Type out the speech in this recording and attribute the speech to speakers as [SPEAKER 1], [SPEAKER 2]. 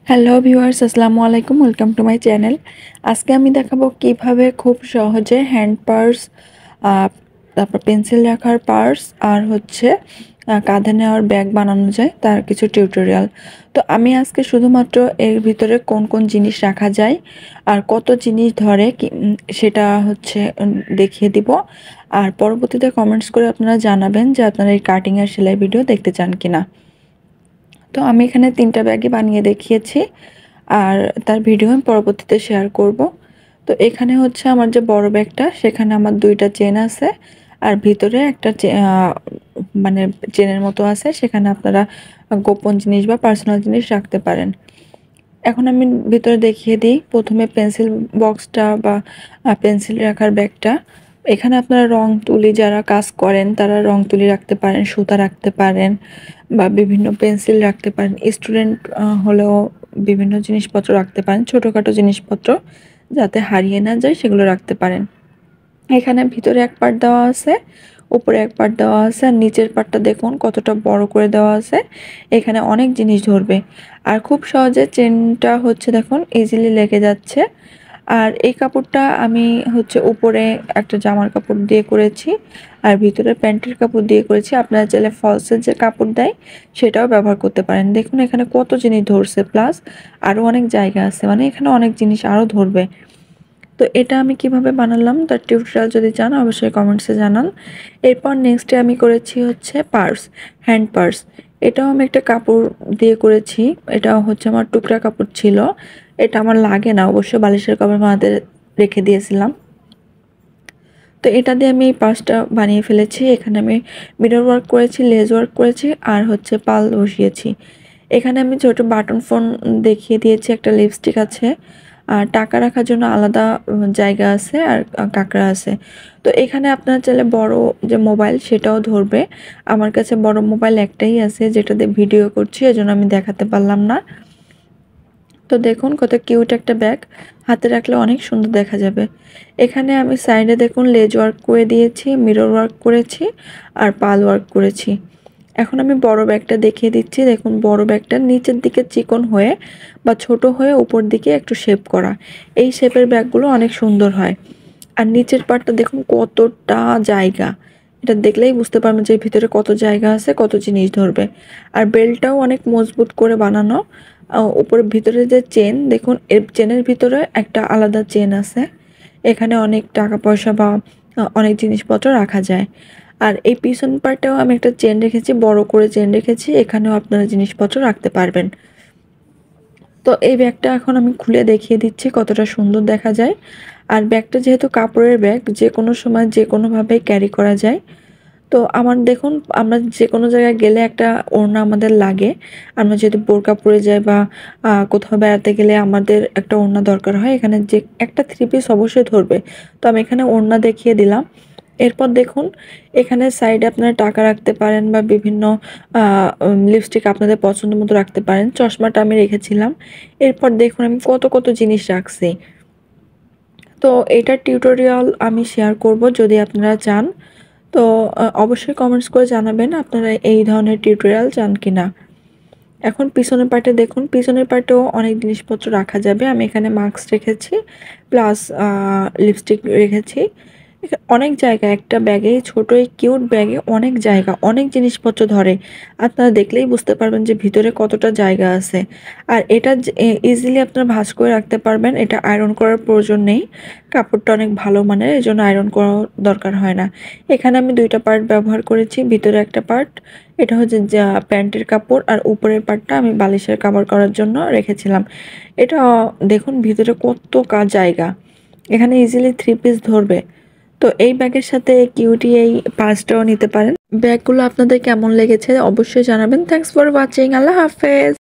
[SPEAKER 1] Hello viewers, আসসালামু আলাইকুম। Welcome to my channel. আজকে আমি দেখাবো কিভাবে খুব সহজে হ্যান্ড পার্স, তারপর পেন্সিল রাখার পার্স আর হচ্ছে কাঁধে নেওয়ার ব্যাগ বানানো যায় তার কিছু টিউটোরিয়াল। তো আমি আজকে শুধুমাত্র এর ভিতরে কোন কোন জিনিস রাখা যায় আর কত জিনিস ধরে সেটা হচ্ছে দেখিয়ে দিব। আর পরবর্তীতে কমেন্টস করে আপনারা জানাবেন যে আপনারা এই কাটিং আর সেলাই ভিডিও দেখতে চান কিনা। তো আমি এখানে ৩টা ব্যাগই বানিয়ে দেখিয়েছি আর তার ভিডিও আমি পরবর্তীতে শেয়ার করব। তো এখানে হচ্ছে আমার যে বড় ব্যাগটা, সেখানে আমার ২টা চেন আছে আর ভিতরে একটা মানে চেনের মতো আছে, সেখানে আপনারা গোপন জিনিস বা পার্সোনাল জিনিস রাখতে পারেন। এখন আমি ভিতরে দেখিয়ে দিই। প্রথমে পেন্সিল বক্সটা বা পেন্সিল রাখার ব্যাগটা। এখানে আপনারা রং তুলি যারা কাজ করেন তারা রং তুলি রাখতে পারেন, সুতা রাখতে পারেন বা বিভিন্ন পেন্সিল রাখতে পারেন। স্টুডেন্ট হলেও বিভিন্ন জিনিসপত্র রাখতে পারেন, ছোটোখাটো জিনিসপত্র যাতে হারিয়ে না যায় সেগুলো রাখতে পারেন। এখানে ভিতরে এক পার্ট দেওয়া আছে, উপরে এক পার্ট দেওয়া আছে আর নিচের পার্টটা দেখুন কতটা বড় করে দেওয়া আছে। এখানে অনেক জিনিস ধরবে আর খুব সহজে চেনটা হচ্ছে দেখুন ইজিলি লেগে যাচ্ছে। আর এই কাপড়টা আমি হচ্ছে উপরে একটা জামার কাপড় দিয়ে করেছি আর ভিতরে প্যান্টের কাপড় দিয়ে করেছি। আপনারা চাইলে ফলসের যে কাপড় দেয় সেটাও ব্যবহার করতে পারেন। দেখুন এখানে কত জিনিস ধরছে, প্লাস আরও অনেক জায়গা আছে, মানে এখানে অনেক জিনিস আরও ধরবে। তো এটা আমি কিভাবে বানালাম তার টিউটোরিয়াল যদি চান অবশ্যই কমেন্টসে জানান। এরপর নেক্সটে আমি করেছি হচ্ছে পার্স, হ্যান্ড পার্স। এটাও আমি একটা কাপড় দিয়ে করেছি। এটাও হচ্ছে আমার টুকরা কাপড় ছিল, এটা আমার লাগে না, অবশ্য বালিশের কভার বানাতে রেখে দিয়েছিলাম। তো এটা দিয়ে আমি এই পার্সটা বানিয়ে ফেলেছি। এখানে আমি মিরর ওয়ার্ক করেছি, লেস ওয়ার্ক করেছি আর হচ্ছে পাল বসিয়েছি। এখানে আমি ছোট বাটন ফোন দেখিয়ে দিয়েছি, একটা লিপস্টিক আছে আর টাকা রাখার জন্য আলাদা জায়গা আছে আর কাঁকড়া আছে। তো এখানে আপনার চাইলে বড় যে মোবাইল সেটাও ধরবে। আমার কাছে বড় মোবাইল একটাই আছে যেটা দিয়ে ভিডিও করছি, এজন্য আমি দেখাতে পারলাম না। তো দেখুন কত কিউট একটা ব্যাগ, হাতে রাখলে অনেক সুন্দর দেখা যাবে। এখানে আমি সাইডে দেখুন লেজ ওয়ার্ক করে দিয়েছি, মিরর ওয়ার্ক করেছি আর পাল ওয়ার্ক করেছি। এখন আমি বড় ব্যাগটা দেখিয়ে দিচ্ছি। দেখুন বড় ব্যাগটা নিচের দিকে চিকন হয়ে বা ছোট হয়ে উপর দিকে একটু শেপ করা, এই শেপের ব্যাগগুলো অনেক সুন্দর হয়। আর নিচের পার্টটা দেখুন কতটা জায়গা, এটা দেখলেই বুঝতে পারবেন যে ভিতরে কত জায়গা আছে, কত জিনিস ধরবে। আর বেল্টটাও অনেক মজবুত করে বানানো। উপরে ভিতরে যে চেন দেখুন, এর চেনের ভিতরে একটা আলাদা চেন আছে, এখানে অনেক টাকা পয়সা বা অনেক জিনিসপত্র রাখা যায়। আর এই পিছন পার্টেও আমি একটা চেন রেখেছি, বড় করে চেন রেখেছি, এখানেও আপনারা জিনিসপত্র রাখতে পারবেন। তো এই ব্যাগটা এখন আমি খুলে দেখিয়ে দিচ্ছি কতটা সুন্দর দেখা যায়। আর ব্যাগটা যেহেতু কাপড়ের ব্যাগ, যে কোনো সময় যে কোনোভাবে ক্যারি করা যায়। তো আমার দেখুন আমরা যে কোনো জায়গায় গেলে একটা ওড়না আমাদের লাগে। আমরা যদি বোরকা পরে যাই বা কোথাও বেড়াতে গেলে আমাদের একটা ওড়না দরকার হয়। এখানে যে একটা 3 পিস অবশ্যই ধরবে। তো আমি এখানে ওড়না দেখিয়ে দিলাম। এরপর দেখুন এখানে সাইডে আপনারা টাকা রাখতে পারেন বা বিভিন্ন লিপস্টিক আপনাদের পছন্দ মতো রাখতে পারেন। চশমাটা আমি রেখেছিলাম। এরপর দেখুন আমি কত কত জিনিস রাখছি। তো এটার টিউটোরিয়াল আমি শেয়ার করব যদি আপনারা চান। তো অবশ্যই কমেন্টস করে জানাবেন আপনারা এই ধরনের টিউটোরিয়াল চান কিনা। এখন পিছনের পার্টে দেখুন, পিছনের পার্টেও অনেক জিনিসপত্র রাখা যাবে। আমি এখানে মাস্ক রেখেছি, প্লাস লিপস্টিক রেখেছি। অনেক জায়গা, একটা ব্যাগে, ছোট এই কিউট ব্যাগে অনেক জায়গা, অনেক জিনিসপত্র ধরে। আপনারা দেখলেই বুঝতে পারবেন যে ভিতরে কতটা জায়গা আছে। আর এটা ইজিলি আপনারা ভাঁজ করে রাখতে পারবেন, এটা আয়রন করার প্রয়োজন নেই। কাপড়টা অনেক ভালো মানের, এজন্য আয়রন করার দরকার হয় না। এখানে আমি 2টা পার্ট ব্যবহার করেছি, ভিতরে একটা পার্ট এটা হচ্ছে যা প্যান্টের কাপড় আর উপরের পার্টটা আমি বালিশের কভার করার জন্য রেখেছিলাম। এটা দেখুন ভিতরে কত জায়গা, এখানে ইজিলি 3 পিস ধরবে। তো এই ব্যাগের সাথে কিউটি এই পার্সটাও নিতে পারেন। ব্যাগগুলো আপনাদের কেমন লেগেছে অবশ্যই জানাবেন। Thanks for watching. আল্লাহ হাফেজ।